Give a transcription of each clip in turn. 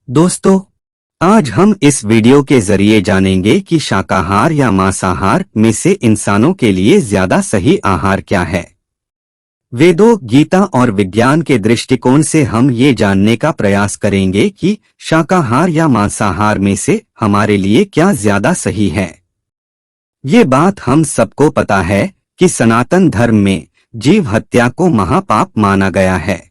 दोस्तों, आज हम इस वीडियो के जरिए जानेंगे कि शाकाहार या मांसाहार में से इंसानों के लिए ज्यादा सही आहार क्या है। वेदों, गीता और विज्ञान के दृष्टिकोण से हम ये जानने का प्रयास करेंगे कि शाकाहार या मांसाहार में से हमारे लिए क्या ज्यादा सही है। ये बात हम सबको पता है कि सनातन धर्म में जीव हत्या को महापाप माना गया है।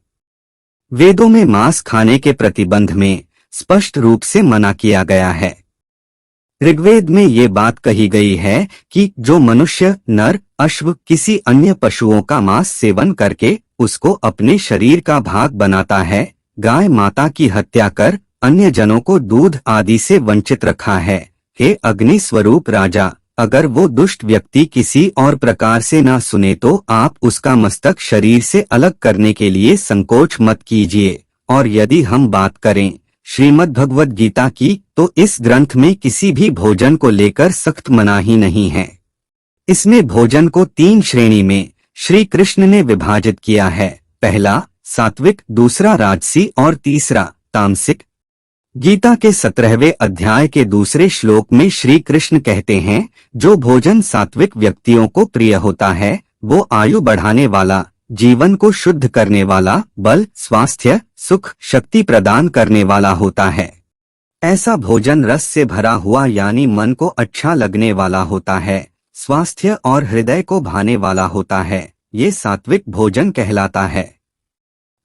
वेदों में मांस खाने के प्रतिबंध में स्पष्ट रूप से मना किया गया है। ऋग्वेद में ये बात कही गई है कि जो मनुष्य, नर, अश्व किसी अन्य पशुओं का मांस सेवन करके उसको अपने शरीर का भाग बनाता है, गाय माता की हत्या कर अन्य जनों को दूध आदि से वंचित रखा है। हे अग्नि स्वरूप राजा, अगर वो दुष्ट व्यक्ति किसी और प्रकार से ना सुने तो आप उसका मस्तक शरीर से अलग करने के लिए संकोच मत कीजिए। और यदि हम बात करें श्रीमद् भगवद गीता की, तो इस ग्रंथ में किसी भी भोजन को लेकर सख्त मनाही नहीं है। इसमें भोजन को 3 श्रेणी में श्री कृष्ण ने विभाजित किया है। पहला सात्विक, दूसरा राजसी और तीसरा तामसिक। गीता के 17वें अध्याय के दूसरे श्लोक में श्री कृष्ण कहते हैं, जो भोजन सात्विक व्यक्तियों को प्रिय होता है वो आयु बढ़ाने वाला, जीवन को शुद्ध करने वाला, बल, स्वास्थ्य, सुख, शक्ति प्रदान करने वाला होता है। ऐसा भोजन रस से भरा हुआ यानी मन को अच्छा लगने वाला होता है, स्वास्थ्य और हृदय को भाने वाला होता है। ये सात्विक भोजन कहलाता है।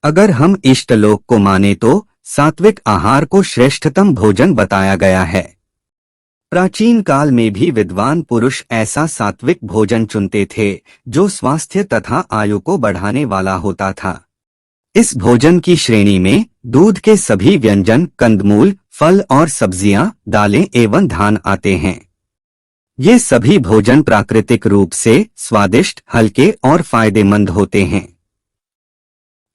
अगर हम इष्टलोक को माने तो सात्विक आहार को श्रेष्ठतम भोजन बताया गया है। प्राचीन काल में भी विद्वान पुरुष ऐसा सात्विक भोजन चुनते थे जो स्वास्थ्य तथा आयु को बढ़ाने वाला होता था। इस भोजन की श्रेणी में दूध के सभी व्यंजन, कंदमूल, फल और सब्जियां, दालें एवं धान आते हैं। ये सभी भोजन प्राकृतिक रूप से स्वादिष्ट, हल्के और फायदेमंद होते हैं।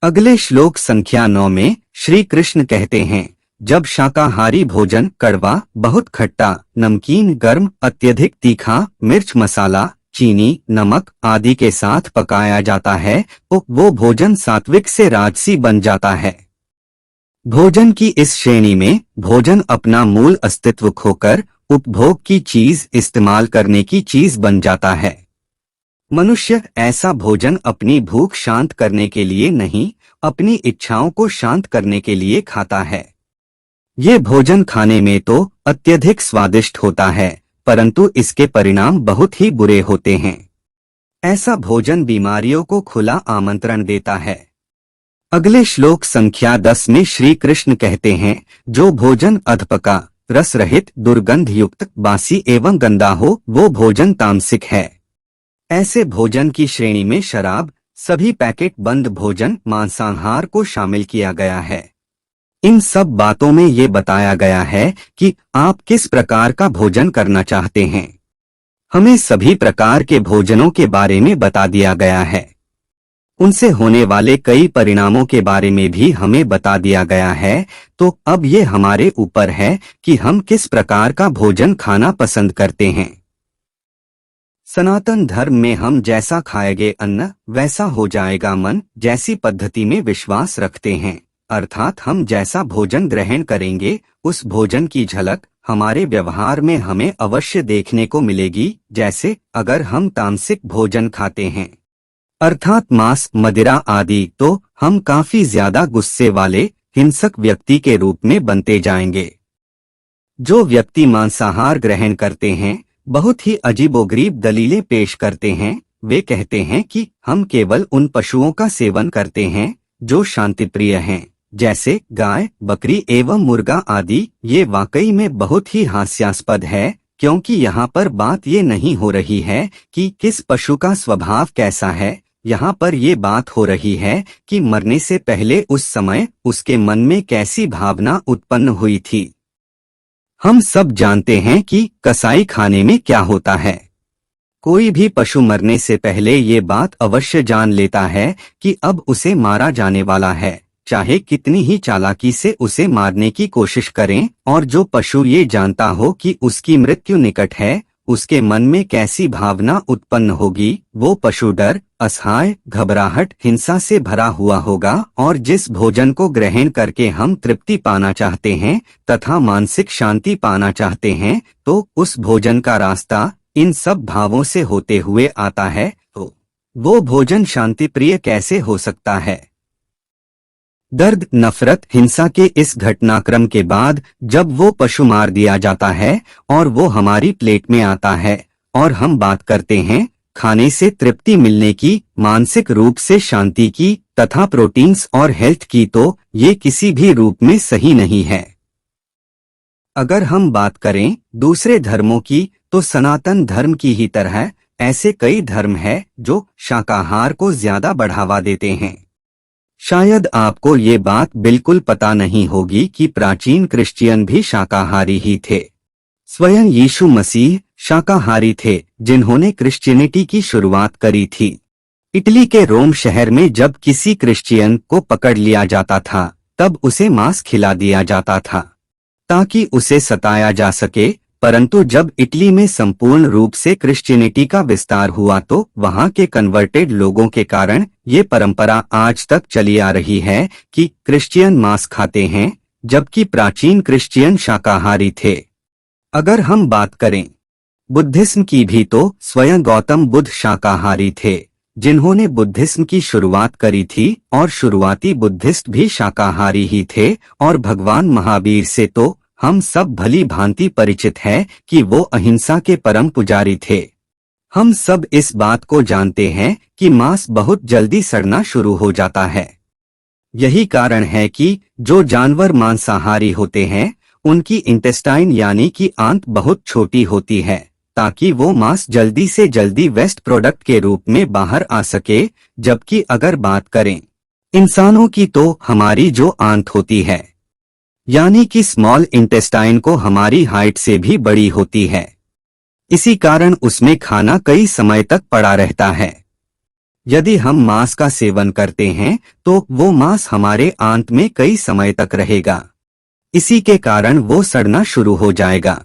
अगले श्लोक संख्या 9 में श्री कृष्ण कहते हैं, जब शाकाहारी भोजन कड़वा, बहुत खट्टा, नमकीन, गर्म, अत्यधिक तीखा, मिर्च, मसाला, चीनी, नमक आदि के साथ पकाया जाता है तो वो भोजन सात्विक से राजसी बन जाता है। भोजन की इस श्रेणी में भोजन अपना मूल अस्तित्व खोकर उपभोग की चीज, इस्तेमाल करने की चीज बन जाता है। मनुष्य ऐसा भोजन अपनी भूख शांत करने के लिए नहीं, अपनी इच्छाओं को शांत करने के लिए खाता है। ये भोजन खाने में तो अत्यधिक स्वादिष्ट होता है, परंतु इसके परिणाम बहुत ही बुरे होते हैं। ऐसा भोजन बीमारियों को खुला आमंत्रण देता है। अगले श्लोक संख्या 10 में श्री कृष्ण कहते हैं, जो भोजन अधपका, रस रहित, दुर्गंध युक्त, बासी एवं गंदा हो वो भोजन तामसिक है। ऐसे भोजन की श्रेणी में शराब, सभी पैकेट बंद भोजन, मांसाहार को शामिल किया गया है। इन सब बातों में ये बताया गया है कि आप किस प्रकार का भोजन करना चाहते हैं। हमें सभी प्रकार के भोजनों के बारे में बता दिया गया है। उनसे होने वाले कई परिणामों के बारे में भी हमें बता दिया गया है। तो अब ये हमारे ऊपर है कि हम किस प्रकार का भोजन खाना पसंद करते हैं। सनातन धर्म में हम जैसा खाएंगे अन्न वैसा हो जाएगा मन जैसी पद्धति में विश्वास रखते हैं। अर्थात हम जैसा भोजन ग्रहण करेंगे उस भोजन की झलक हमारे व्यवहार में हमें अवश्य देखने को मिलेगी। जैसे अगर हम तामसिक भोजन खाते हैं अर्थात मांस, मदिरा आदि, तो हम काफी ज्यादा गुस्से वाले, हिंसक व्यक्ति के रूप में बनते जाएंगे। जो व्यक्ति मांसाहार ग्रहण करते हैं बहुत ही अजीबोगरीब दलीलें पेश करते हैं। वे कहते हैं कि हम केवल उन पशुओं का सेवन करते हैं जो शांतिप्रिय हैं, जैसे गाय, बकरी एवं मुर्गा आदि। ये वाकई में बहुत ही हास्यास्पद है, क्योंकि यहाँ पर बात ये नहीं हो रही है कि किस पशु का स्वभाव कैसा है। यहाँ पर ये बात हो रही है कि मरने से पहले उस समय उसके मन में कैसी भावना उत्पन्न हुई थी। हम सब जानते हैं कि कसाई खाने में क्या होता है। कोई भी पशु मरने से पहले ये बात अवश्य जान लेता है कि अब उसे मारा जाने वाला है, चाहे कितनी ही चालाकी से उसे मारने की कोशिश करें। और जो पशु ये जानता हो कि उसकी मृत्यु निकट है, उसके मन में कैसी भावना उत्पन्न होगी। वो पशु डर, असहाय, घबराहट, हिंसा से भरा हुआ होगा। और जिस भोजन को ग्रहण करके हम तृप्ति पाना चाहते हैं तथा मानसिक शांति पाना चाहते हैं, तो उस भोजन का रास्ता इन सब भावों से होते हुए आता है, तो वो भोजन शांति प्रिय कैसे हो सकता है। दर्द, नफरत, हिंसा के इस घटनाक्रम के बाद जब वो पशु मार दिया जाता है और वो हमारी प्लेट में आता है और हम बात करते हैं खाने से तृप्ति मिलने की, मानसिक रूप से शांति की तथा प्रोटीन्स और हेल्थ की, तो ये किसी भी रूप में सही नहीं है। अगर हम बात करें दूसरे धर्मों की, तो सनातन धर्म की ही तरह ऐसे कई धर्म हैं जो शाकाहार को ज्यादा बढ़ावा देते हैं। शायद आपको ये बात बिल्कुल पता नहीं होगी कि प्राचीन क्रिश्चियन भी शाकाहारी ही थे। स्वयं यीशु मसीह शाकाहारी थे जिन्होंने क्रिश्चियनिटी की शुरुआत करी थी। इटली के रोम शहर में जब किसी क्रिश्चियन को पकड़ लिया जाता था तब उसे मांस खिला दिया जाता था ताकि उसे सताया जा सके, परंतु जब इटली में संपूर्ण रूप से क्रिश्चियनिटी का विस्तार हुआ तो वहां के कन्वर्टेड लोगों के कारण ये परंपरा आज तक चली आ रही है कि क्रिश्चियन मांस खाते हैं जबकि प्राचीन क्रिश्चियन शाकाहारी थे। अगर हम बात करें बुद्धिज्म की भी, तो स्वयं गौतम बुद्ध शाकाहारी थे जिन्होंने बुद्धिज्म की शुरुआत करी थी, और शुरुआती बुद्धिस्ट भी शाकाहारी ही थे। और भगवान महावीर से तो हम सब भली भांति परिचित हैं कि वो अहिंसा के परम पुजारी थे। हम सब इस बात को जानते हैं कि मांस बहुत जल्दी सड़ना शुरू हो जाता है। यही कारण है कि जो जानवर मांसाहारी होते हैं उनकी इंटेस्टाइन यानी कि आंत बहुत छोटी होती है ताकि वो मांस जल्दी से जल्दी वेस्ट प्रोडक्ट के रूप में बाहर आ सके। जबकि अगर बात करें इंसानों की, तो हमारी जो आंत होती है यानी कि स्मॉल इंटेस्टाइन को हमारी हाइट से भी बड़ी होती है। इसी कारण उसमें खाना कई समय तक पड़ा रहता है। यदि हम मांस का सेवन करते हैं तो वो मांस हमारे आंत में कई समय तक रहेगा। इसी के कारण वो सड़ना शुरू हो जाएगा।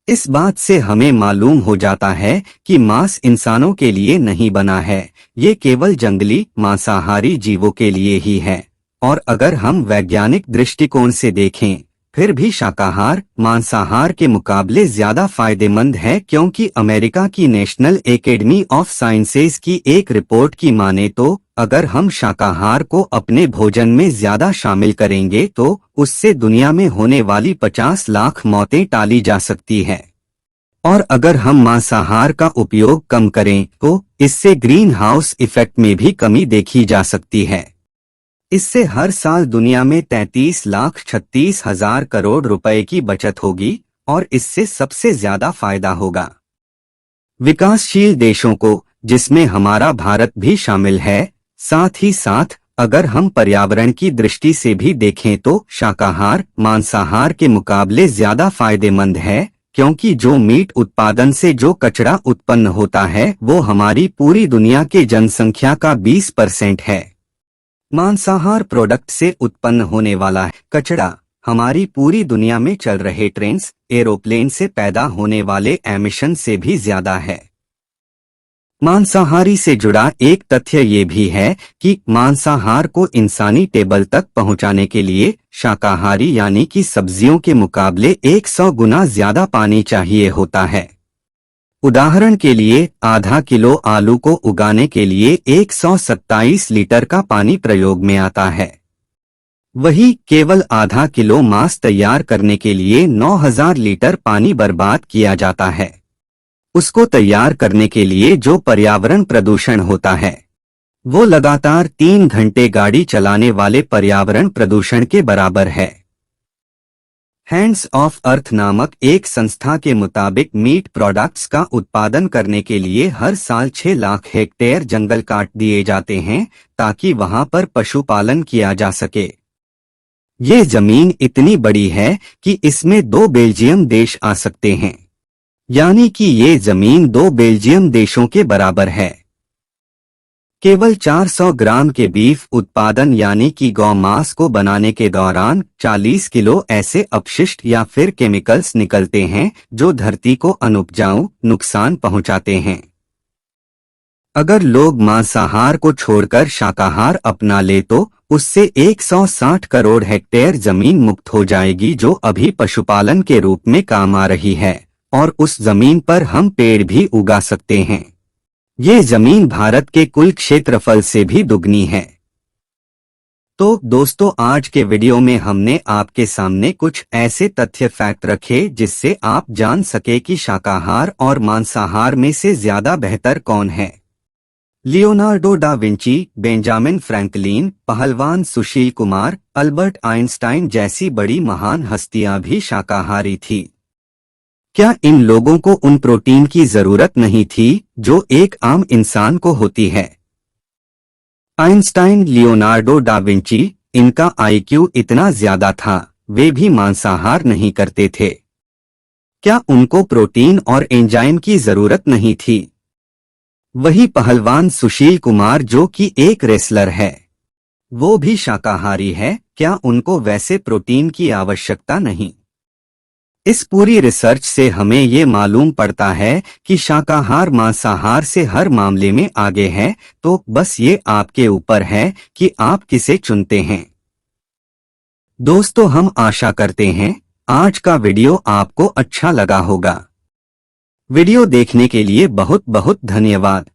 इस बात से हमें मालूम हो जाता है कि मांस इंसानों के लिए नहीं बना है, ये केवल जंगली मांसाहारी जीवों के लिए ही है। और अगर हम वैज्ञानिक दृष्टिकोण से देखें फिर भी शाकाहार मांसाहार के मुकाबले ज्यादा फायदेमंद है, क्योंकि अमेरिका की नेशनल एकेडमी ऑफ साइंसेज की एक रिपोर्ट की माने तो अगर हम शाकाहार को अपने भोजन में ज्यादा शामिल करेंगे तो उससे दुनिया में होने वाली 50 लाख मौतें टाली जा सकती है। और अगर हम मांसाहार का उपयोग कम करें तो इससे ग्रीन हाउस इफेक्ट में भी कमी देखी जा सकती है। इससे हर साल दुनिया में 33,36,000 करोड़ रुपए की बचत होगी और इससे सबसे ज्यादा फायदा होगा विकासशील देशों को, जिसमें हमारा भारत भी शामिल है। साथ ही साथ अगर हम पर्यावरण की दृष्टि से भी देखें तो शाकाहार मांसाहार के मुकाबले ज्यादा फायदेमंद है, क्योंकि जो मीट उत्पादन से जो कचरा उत्पन्न होता है वो हमारी पूरी दुनिया के जनसंख्या का 20% है। मांसाहार प्रोडक्ट से उत्पन्न होने वाला कचरा हमारी पूरी दुनिया में चल रहे ट्रेन्स, एरोप्लेन से पैदा होने वाले एमिशन से भी ज्यादा है। मांसाहारी से जुड़ा एक तथ्य ये भी है कि मांसाहार को इंसानी टेबल तक पहुंचाने के लिए शाकाहारी यानी कि सब्जियों के मुकाबले 100 गुना ज्यादा पानी चाहिए होता है। उदाहरण के लिए आधा किलो आलू को उगाने के लिए 127 लीटर का पानी प्रयोग में आता है। वही केवल आधा किलो मांस तैयार करने के लिए 9000 लीटर पानी बर्बाद किया जाता है। उसको तैयार करने के लिए जो पर्यावरण प्रदूषण होता है वो लगातार 3 घंटे गाड़ी चलाने वाले पर्यावरण प्रदूषण के बराबर है। हैंड्स ऑफ अर्थ नामक एक संस्था के मुताबिक मीट प्रोडक्ट्स का उत्पादन करने के लिए हर साल 6 लाख हेक्टेयर जंगल काट दिए जाते हैं ताकि वहां पर पशुपालन किया जा सके। ये जमीन इतनी बड़ी है कि इसमें 2 बेल्जियम देश आ सकते हैं, यानी कि ये जमीन 2 बेल्जियम देशों के बराबर है। केवल 400 ग्राम के बीफ उत्पादन यानी कि गौ मांस को बनाने के दौरान 40 किलो ऐसे अपशिष्ट या फिर केमिकल्स निकलते हैं जो धरती को अनुपजाऊ नुकसान पहुंचाते हैं। अगर लोग मांसाहार को छोड़कर शाकाहार अपना ले तो उससे 160 करोड़ हेक्टेयर जमीन मुक्त हो जाएगी जो अभी पशुपालन के रूप में काम आ रही है, और उस जमीन पर हम पेड़ भी उगा सकते हैं। ये जमीन भारत के कुल क्षेत्रफल से भी दुगनी है। तो दोस्तों, आज के वीडियो में हमने आपके सामने कुछ ऐसे तथ्य फैक्ट रखे जिससे आप जान सके कि शाकाहार और मांसाहार में से ज्यादा बेहतर कौन है। Leonardo da Vinci, Benjamin Franklin, पहलवान सुशील कुमार, अल्बर्ट आइंस्टाइन जैसी बड़ी महान हस्तियां भी शाकाहारी थी। क्या इन लोगों को उन प्रोटीन की जरूरत नहीं थी जो एक आम इंसान को होती है? आइंस्टाइन, लियोनार्डो डा विंची, इनका आईक्यू इतना ज्यादा था, वे भी मांसाहार नहीं करते थे। क्या उनको प्रोटीन और एंजाइम की जरूरत नहीं थी? वही पहलवान सुशील कुमार जो कि एक रेसलर है, वो भी शाकाहारी है, क्या उनको वैसे प्रोटीन की आवश्यकता नहीं? इस पूरी रिसर्च से हमें ये मालूम पड़ता है कि शाकाहार मांसाहार से हर मामले में आगे है, तो बस ये आपके ऊपर है कि आप किसे चुनते हैं। दोस्तों, हम आशा करते हैं आज का वीडियो आपको अच्छा लगा होगा। वीडियो देखने के लिए बहुत बहुत धन्यवाद।